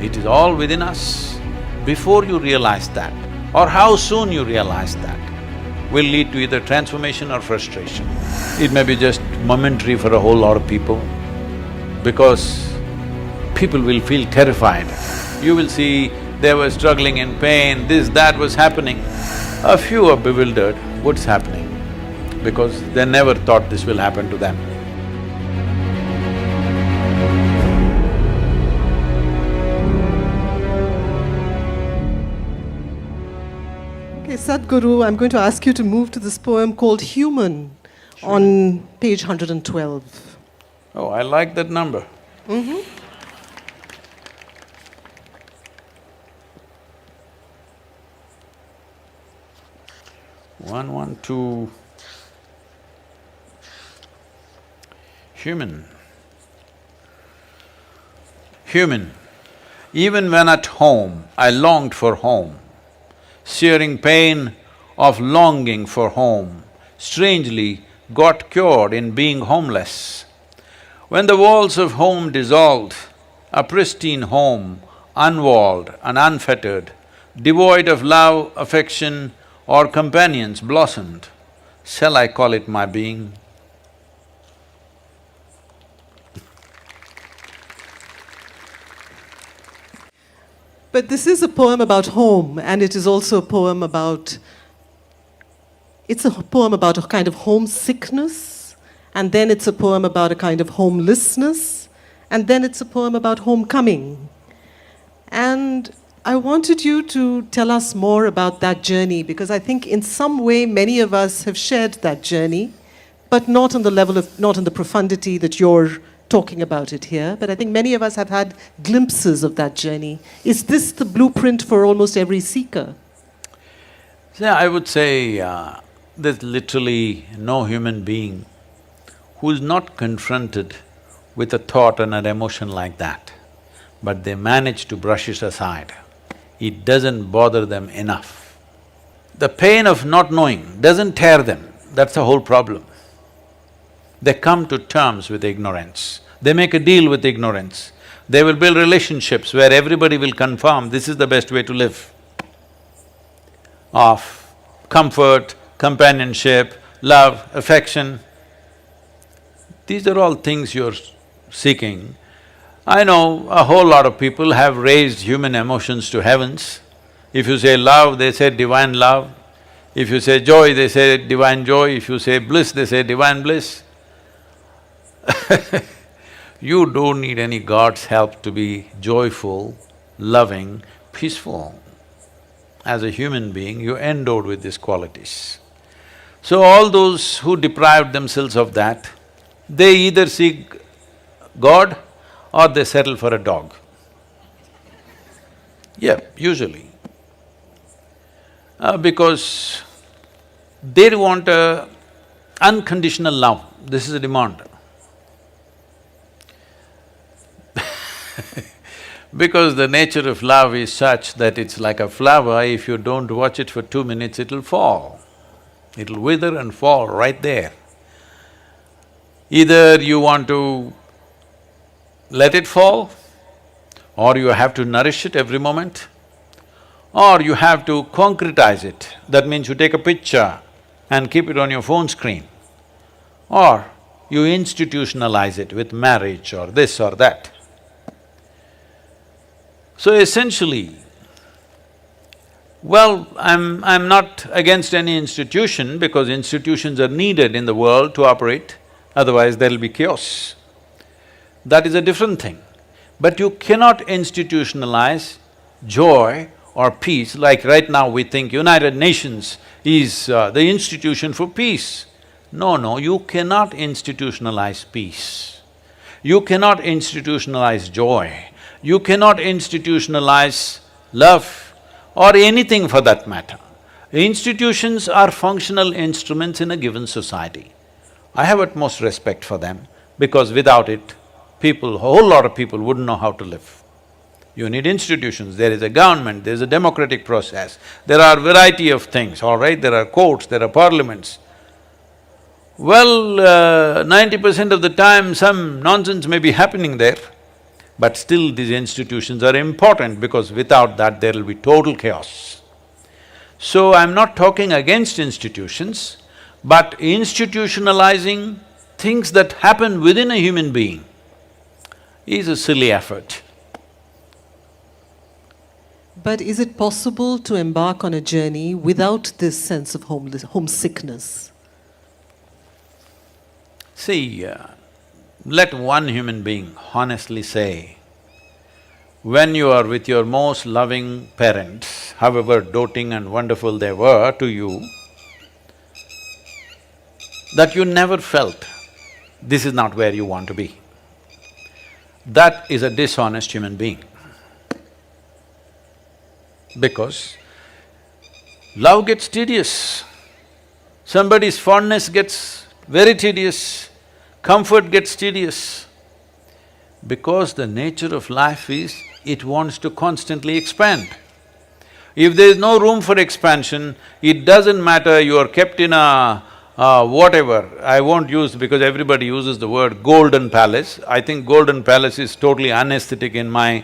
It is all within us. Before you realize that, or how soon you realize that, will lead to either transformation or frustration. It may be just momentary for a whole lot of people, because people will feel terrified. You will see they were struggling in pain, this, that was happening. A few are bewildered, what's happening? Because they never thought this will happen to them. Okay, Sadhguru, I'm going to ask you to move to this poem called Human on page 112. Oh, I like that number. One, one, two. Human. Human. Even when at home, I longed for home, searing pain of longing for home, strangely got cured in being homeless. When the walls of home dissolved, a pristine home, unwalled and unfettered, devoid of love, affection or companions blossomed, shall I call it my being? But this is a poem about home, and it is also a poem about… It's a poem about a kind of homesickness, and then it's a poem about a kind of homelessness, and then it's a poem about homecoming. And I wanted you to tell us more about that journey, because I think in some way many of us have shared that journey, but not on the level of… not in the profundity that you're talking about it here, but I think many of us have had glimpses of that journey. Is this the blueprint for almost every seeker? Yeah, I would say there's literally no human being who is not confronted with a thought and an emotion like that, but they manage to brush it aside. It doesn't bother them enough. The pain of not knowing doesn't tear them, that's the whole problem. They come to terms with ignorance, they make a deal with ignorance. They will build relationships where everybody will confirm this is the best way to live. Of comfort, companionship, love, affection. These are all things you're seeking. I know a whole lot of people have raised human emotions to heavens. If you say love, they say divine love. If you say joy, they say divine joy. If you say bliss, they say divine bliss. You don't need any God's help to be joyful, loving, peaceful. As a human being, you're endowed with these qualities. So all those who deprived themselves of that, they either seek God or they settle for a dog. Yeah, usually. Because they want a unconditional love, this is a demand. Because the nature of love is such that it's like a flower, if you don't watch it for 2 minutes, it'll fall. It'll wither and fall right there. Either you want to let it fall, or you have to nourish it every moment, or you have to concretize it. That means you take a picture and keep it on your phone screen, or you institutionalize it with marriage or this or that. So essentially, well, I'm not against any institution because institutions are needed in the world to operate, otherwise there'll be chaos. That is a different thing. But you cannot institutionalize joy or peace, like right now we think United Nations is the institution for peace. No, you cannot institutionalize peace. You cannot institutionalize joy. You cannot institutionalize love or anything for that matter. Institutions are functional instruments in a given society. I have utmost respect for them because without it, people, a whole lot of people wouldn't know how to live. You need institutions, there is a government, there is a democratic process, there are variety of things, all right, there are courts, there are parliaments. Well, 90% of the time some nonsense may be happening there. But still these institutions are important because without that there will be total chaos. So I'm not talking against institutions, but institutionalizing things that happen within a human being is a silly effort. But is it possible to embark on a journey without this sense of homesickness? See, let one human being honestly say, when you are with your most loving parents, however doting and wonderful they were to you, that you never felt this is not where you want to be. That is a dishonest human being. Because love gets tedious, somebody's fondness gets very tedious, comfort gets tedious. Because the nature of life is, it wants to constantly expand. If there is no room for expansion, it doesn't matter you are kept in a whatever, I won't use because everybody uses the word golden palace. I think golden palace is totally unaesthetic in my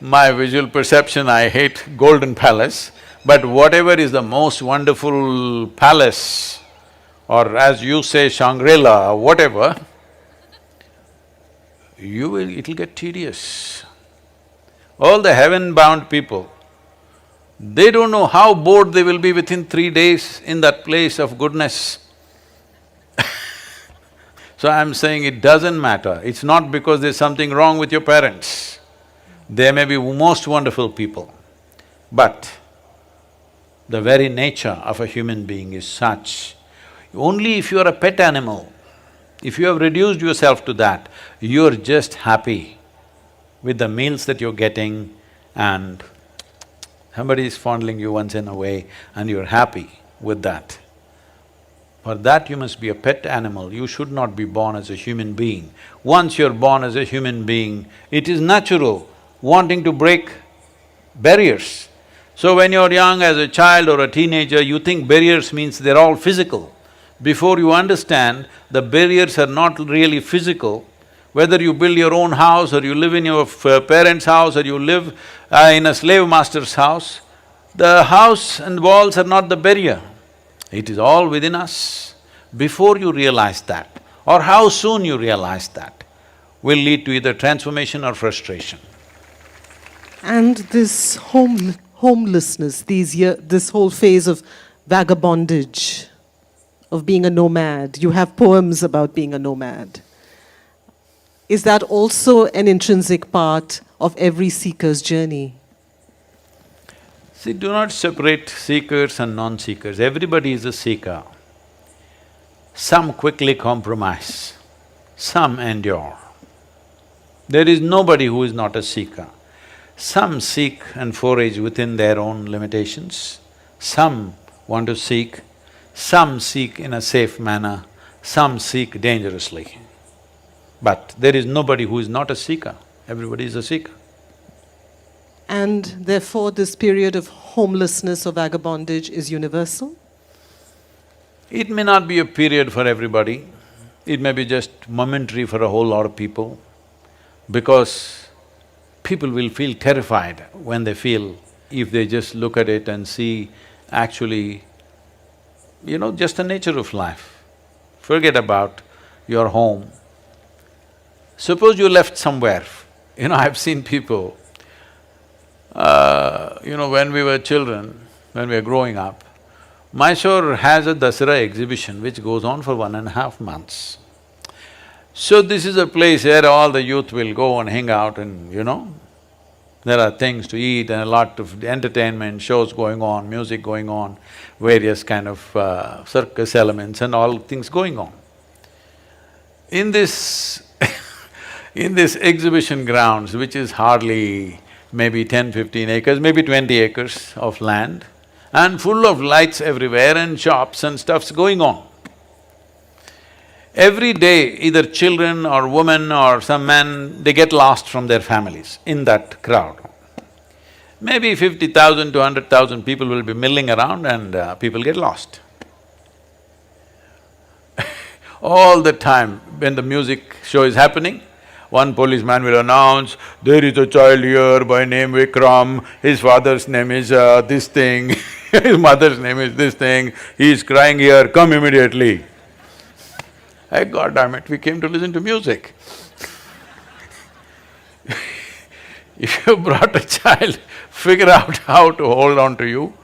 my visual perception. I hate golden palace. But whatever is the most wonderful palace, or as you say Shangri-La or whatever, it'll get tedious. All the heaven-bound people, they don't know how bored they will be within 3 days in that place of goodness. So I'm saying it doesn't matter, it's not because there's something wrong with your parents. They may be most wonderful people, but the very nature of a human being is such. Only if you are a pet animal, if you have reduced yourself to that, you're just happy with the meals that you're getting and somebody is fondling you once in a way and you're happy with that. For that you must be a pet animal, you should not be born as a human being. Once you're born as a human being, it is natural wanting to break barriers. So when you're young as a child or a teenager, you think barriers means they're all physical. Before you understand, the barriers are not really physical. Whether you build your own house or you live in your parents' house or you live in a slave master's house, the house and walls are not the barrier. It is all within us. Before you realize that, or how soon you realize that, will lead to either transformation or frustration. And this homelessness, this whole phase of vagabondage, of being a nomad, you have poems about being a nomad. Is that also an intrinsic part of every seeker's journey? See, do not separate seekers and non-seekers, everybody is a seeker. Some quickly compromise, some endure. There is nobody who is not a seeker. Some seek and forage within their own limitations, some want to seek, some seek in a safe manner, some seek dangerously. But there is nobody who is not a seeker, everybody is a seeker. And therefore this period of homelessness or vagabondage is universal? It may not be a period for everybody, it may be just momentary for a whole lot of people, because people will feel terrified when they feel, if they just look at it and see actually, just the nature of life. Forget about your home. Suppose you left somewhere, I've seen people, when we were children, when we were growing up, Mysore has a Dasara exhibition which goes on for 1.5 months. So this is a place where all the youth will go and hang out and, there are things to eat and a lot of entertainment, shows going on, music going on, various kind of circus elements and all things going on. In this in this exhibition grounds, which is hardly maybe 10-15 acres, maybe 20 acres of land, and full of lights everywhere and shops and stuff's going on. Every day, either children or women or some men, they get lost from their families in that crowd. Maybe 50,000 to 100,000 people will be milling around and people get lost. All the time when the music show is happening, one policeman will announce, there is a child here by name Vikram, his father's name is this thing, his mother's name is this thing, he is crying here, come immediately. Hey, God damn it, we came to listen to music. If you brought a child, figure out how to hold on to you.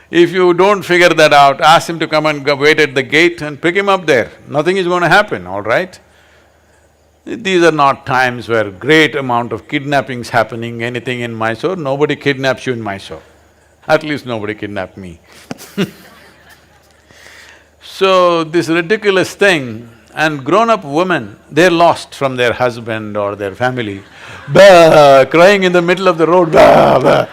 If you don't figure that out, ask him to come and wait at the gate and pick him up there. Nothing is going to happen, all right? These are not times where great amount of kidnappings happening, anything in Mysore. Nobody kidnaps you in Mysore. At least nobody kidnapped me. So, this ridiculous thing, and grown-up women, they're lost from their husband or their family, bah, crying in the middle of the road, bah, bah.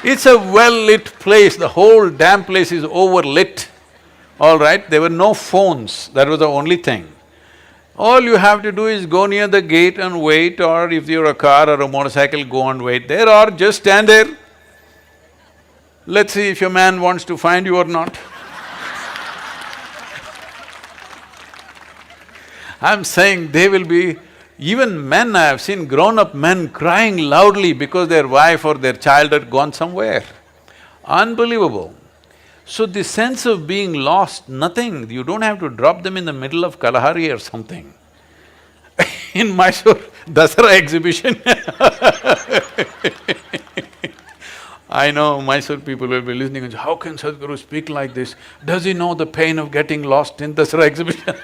It's a well-lit place, the whole damn place is overlit, all right? There were no phones, that was the only thing. All you have to do is go near the gate and wait, or if you're a car or a motorcycle, go and wait there, or just stand there. Let's see if your man wants to find you or not. I'm saying they will be… Even men, I have seen grown-up men crying loudly because their wife or their child had gone somewhere. Unbelievable. So this sense of being lost, nothing, you don't have to drop them in the middle of Kalahari or something. In Mysore, Dasara exhibition I know Mysore people will be listening and say, how can Sadhguru speak like this? Does he know the pain of getting lost in Dasara exhibition?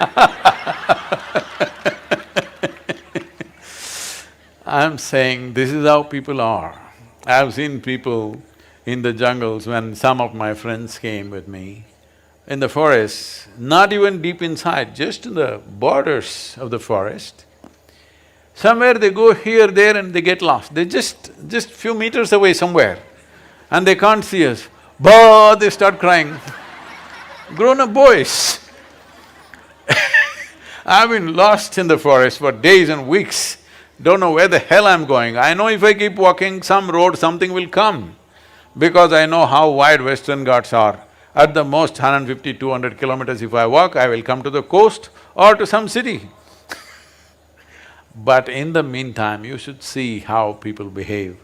I'm saying this is how people are. I've seen people in the jungles when some of my friends came with me, in the forest, not even deep inside, just in the borders of the forest. Somewhere they go here, there and they get lost. They're just few meters away somewhere and they can't see us. Bah! They start crying. Grown-up boys. I've been lost in the forest for days and weeks. Don't know where the hell I'm going. I know if I keep walking some road, something will come. Because I know how wide Western Ghats are. At the most 150, 200 kilometers if I walk, I will come to the coast or to some city. But in the meantime, you should see how people behave.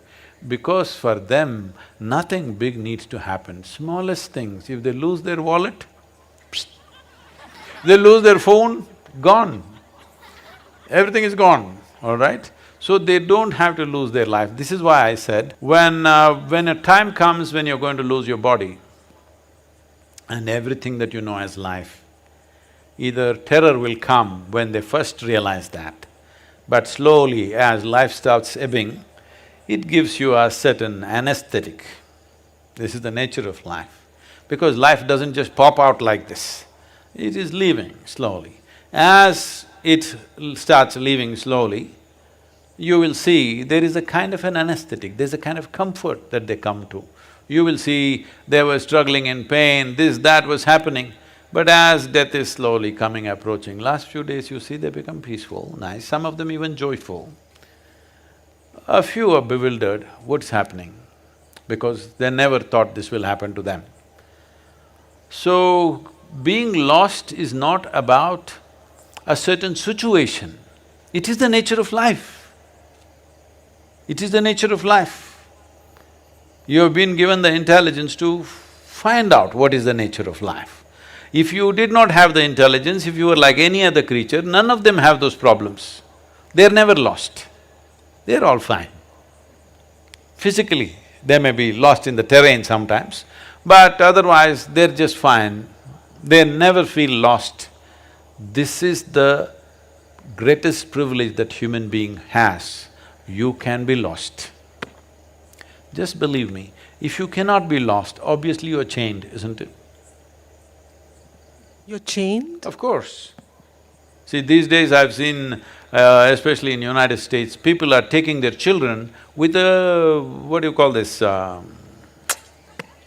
Because for them, nothing big needs to happen. Smallest things, if they lose their wallet, psst. They lose their phone, gone. Everything is gone, all right? So they don't have to lose their life. This is why I said, when a time comes when you're going to lose your body and everything that you know as life, either terror will come when they first realize that, but slowly as life starts ebbing, it gives you a certain anesthetic. This is the nature of life. Because life doesn't just pop out like this, it is leaving slowly. As it starts leaving slowly, you will see there is a kind of an anesthetic, there's a kind of comfort that they come to. You will see they were struggling in pain, this, that was happening, but as death is slowly coming, approaching, last few days you see they become peaceful, nice, some of them even joyful. A few are bewildered, what's happening? Because they never thought this will happen to them. So, being lost is not about a certain situation, it is the nature of life. It is the nature of life. You have been given the intelligence to find out what is the nature of life. If you did not have the intelligence, if you were like any other creature, none of them have those problems. They're never lost, they're all fine. Physically, they may be lost in the terrain sometimes, but otherwise they're just fine. They never feel lost. This is the greatest privilege that human being has. You can be lost. Just believe me, if you cannot be lost, obviously you're chained, isn't it? You're chained? Of course. See, these days I've seen, especially in United States, people are taking their children with a… what do you call this? On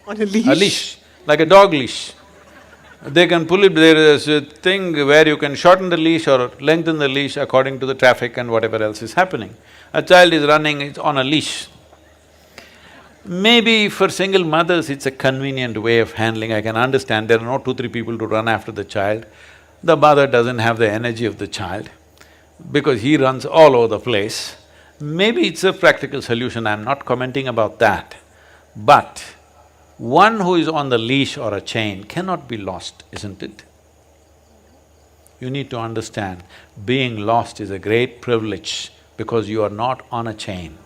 a leash? A leash, like a dog leash. They can pull it, there is a thing where you can shorten the leash or lengthen the leash according to the traffic and whatever else is happening. A child is running, it's on a leash. Maybe for single mothers, it's a convenient way of handling, I can understand, there are no 2, 3 people to run after the child. The mother doesn't have the energy of the child because he runs all over the place. Maybe it's a practical solution, I'm not commenting about that. But one who is on the leash or a chain cannot be lost, isn't it? You need to understand, being lost is a great privilege because you are not on a chain.